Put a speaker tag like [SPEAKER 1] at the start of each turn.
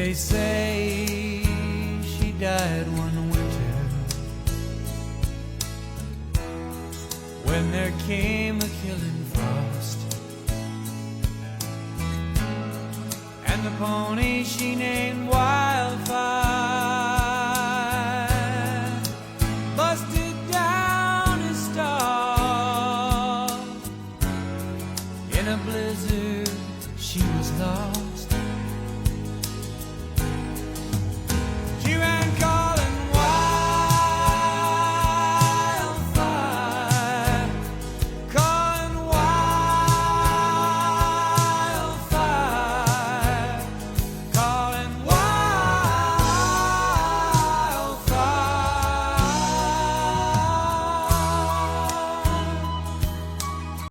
[SPEAKER 1] They say she died one winter when there came a killing frost, and the pony she named Wildfire busted down his stall. In a blizzard she was lost.